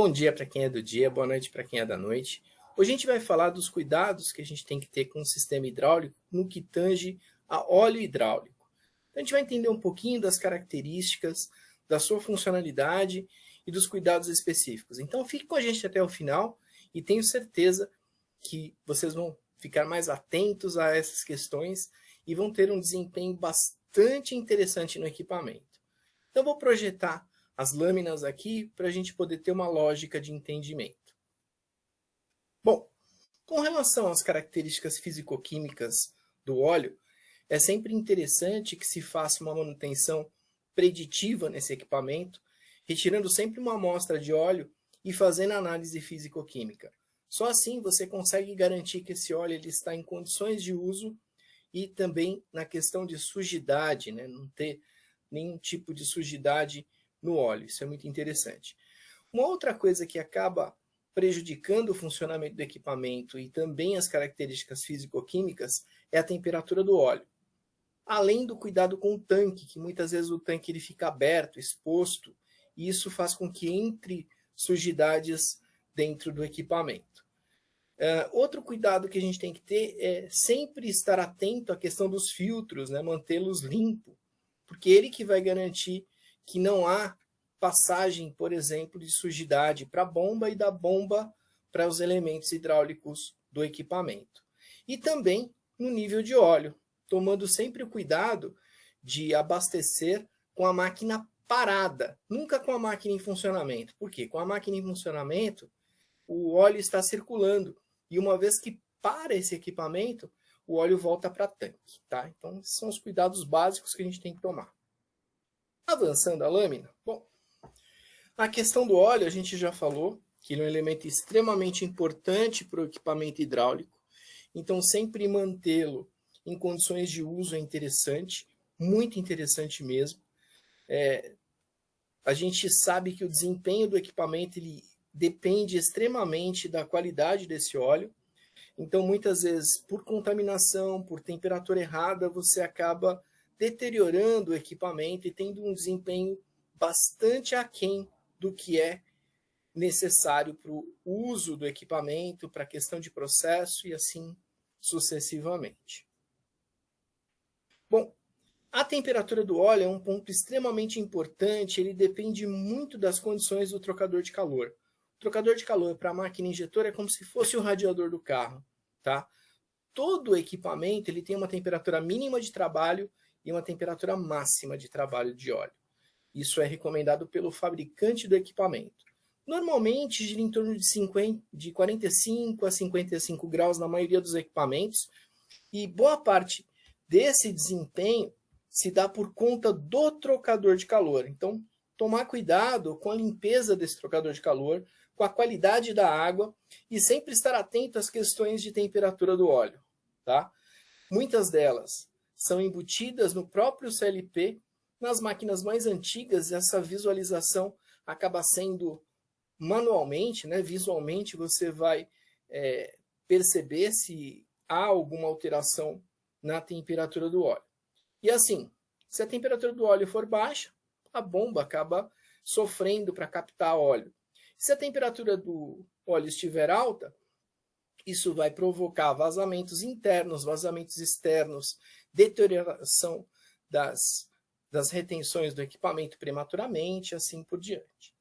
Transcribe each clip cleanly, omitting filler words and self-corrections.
Bom dia para quem é do dia, boa noite para quem é da noite. Hoje a gente vai falar dos cuidados que a gente tem que ter com o sistema hidráulico no que tange a óleo hidráulico. Então a gente vai entender um pouquinho das características, da sua funcionalidade e dos cuidados específicos. Então fique com a gente até o final e tenho certeza que vocês vão ficar mais atentos a essas questões e vão ter um desempenho bastante interessante no equipamento. Então vou projetar as lâminas aqui para a gente poder ter uma lógica de entendimento. Bom, com relação às características físico-químicas do óleo, é sempre interessante que se faça uma manutenção preditiva nesse equipamento, retirando sempre uma amostra de óleo e fazendo análise físico-química. Só assim você consegue garantir que esse óleo ele está em condições de uso e também na questão de sujidade, né? Não ter nenhum tipo de sujidade no óleo. Isso é muito interessante. Uma outra coisa que acaba prejudicando o funcionamento do equipamento e também as características físico-químicas é a temperatura do óleo. Além do cuidado com o tanque, que muitas vezes o tanque ele fica aberto, exposto, e isso faz com que entre sujidades dentro do equipamento. Outro cuidado que a gente tem que ter é sempre estar atento à questão dos filtros, né? Mantê-los limpos, porque ele que vai garantir que não há passagem, por exemplo, de sujidade para a bomba e da bomba para os elementos hidráulicos do equipamento. E também no nível de óleo, tomando sempre o cuidado de abastecer com a máquina parada, nunca com a máquina em funcionamento. Por quê? Com a máquina em funcionamento, o óleo está circulando e uma vez que para esse equipamento, o óleo volta para tanque, tá? Então, esses são os cuidados básicos que a gente tem que tomar. Avançando a lâmina, bom, a questão do óleo a gente já falou, que ele é um elemento extremamente importante para o equipamento hidráulico, então sempre mantê-lo em condições de uso é interessante, muito interessante mesmo. A gente sabe que o desempenho do equipamento ele depende extremamente da qualidade desse óleo, então muitas vezes por contaminação, por temperatura errada, você acaba deteriorando o equipamento e tendo um desempenho bastante aquém do que é necessário para o uso do equipamento, para a questão de processo e assim sucessivamente. Bom, a temperatura do óleo é um ponto extremamente importante, ele depende muito das condições do trocador de calor. O trocador de calor para a máquina injetora é como se fosse o radiador do carro, tá? Todo equipamento ele tem uma temperatura mínima de trabalho e uma temperatura máxima de trabalho de óleo. Isso é recomendado pelo fabricante do equipamento. Normalmente gira em torno de 45 a 55 graus na maioria dos equipamentos e boa parte desse desempenho se dá por conta do trocador de calor. Então, tomar cuidado com a limpeza desse trocador de calor, com a qualidade da água e sempre estar atento às questões de temperatura do óleo, tá? Muitas delas são embutidas no próprio CLP. Nas máquinas mais antigas, essa visualização acaba sendo manualmente, né? Visualmente você vai perceber se há alguma alteração na temperatura do óleo. E assim, se a temperatura do óleo for baixa, a bomba acaba sofrendo para captar óleo. Se a temperatura do óleo estiver alta, isso vai provocar vazamentos internos, vazamentos externos, deterioração das retenções do equipamento prematuramente, assim por diante.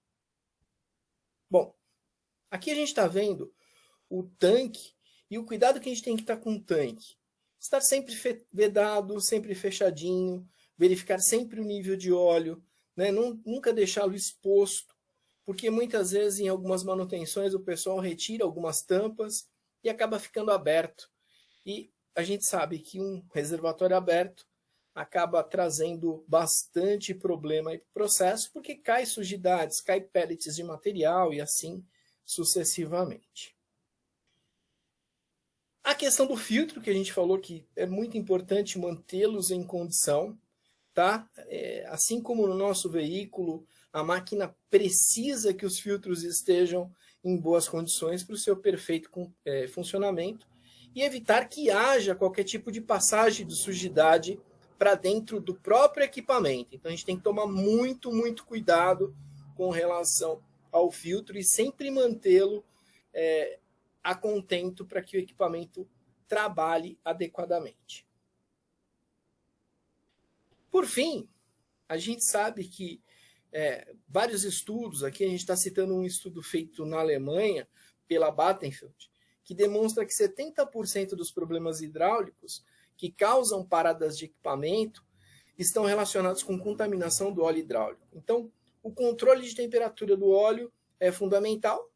Bom, aqui a gente está vendo o tanque e o cuidado que a gente tem que estar com o tanque. Estar sempre vedado, sempre fechadinho, verificar sempre o nível de óleo, né? Nunca deixá-lo exposto, porque muitas vezes em algumas manutenções o pessoal retira algumas tampas e acaba ficando aberto. E a gente sabe que um reservatório aberto acaba trazendo bastante problema para o processo, porque cai sujidades, cai pellets de material e assim sucessivamente. A questão do filtro, que a gente falou que é muito importante mantê-los em condição, tá? Assim como no nosso veículo, a máquina precisa que os filtros estejam em boas condições para o seu perfeito funcionamento e evitar que haja qualquer tipo de passagem de sujidade para dentro do próprio equipamento. Então a gente tem que tomar muito cuidado com relação ao filtro e sempre mantê-lo a contento para que o equipamento trabalhe adequadamente. Por fim, a gente sabe que vários estudos, aqui a gente está citando um estudo feito na Alemanha pela Battenfeld, que demonstra que 70% dos problemas hidráulicos que causam paradas de equipamento estão relacionados com contaminação do óleo hidráulico. Então, o controle de temperatura do óleo é fundamental,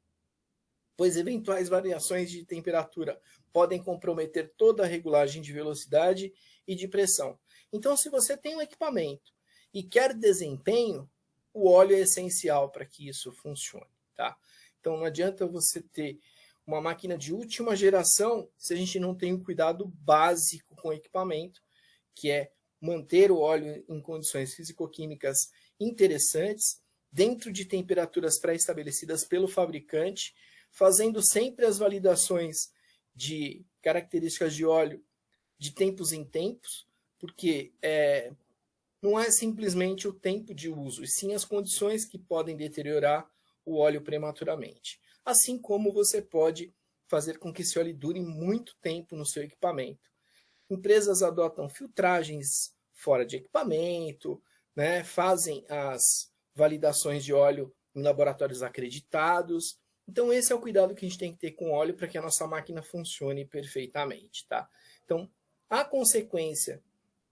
pois eventuais variações de temperatura podem comprometer toda a regulagem de velocidade e de pressão. Então, se você tem um equipamento e quer desempenho, o óleo é essencial para que isso funcione, tá? Então, não adianta você ter uma máquina de última geração se a gente não tem um cuidado básico com o equipamento, que é manter o óleo em condições físico-químicas interessantes, dentro de temperaturas pré-estabelecidas pelo fabricante, fazendo sempre as validações de características de óleo de tempos em tempos, porque não é simplesmente o tempo de uso, e sim as condições que podem deteriorar o óleo prematuramente. Assim como você pode fazer com que esse óleo dure muito tempo no seu equipamento. Empresas adotam filtragens fora de equipamento, né, fazem as validações de óleo em laboratórios acreditados. Então, esse é o cuidado que a gente tem que ter com o óleo para que a nossa máquina funcione perfeitamente, tá? Então, a consequência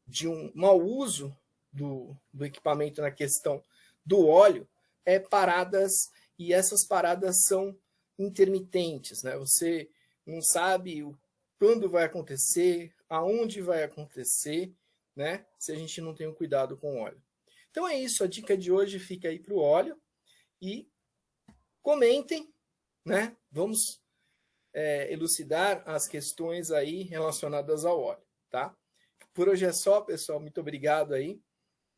de um mau uso do equipamento na questão do óleo é paradas, e essas paradas são intermitentes, né? Você não sabe quando vai acontecer, aonde vai acontecer, né? Se a gente não tem um cuidado com o óleo. Então é isso, a dica de hoje fica aí para o óleo, e comentem, né? Vamos elucidar as questões aí relacionadas ao óleo, tá? Por hoje é só, pessoal. Muito obrigado aí.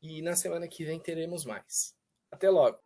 E na semana que vem teremos mais. Até logo!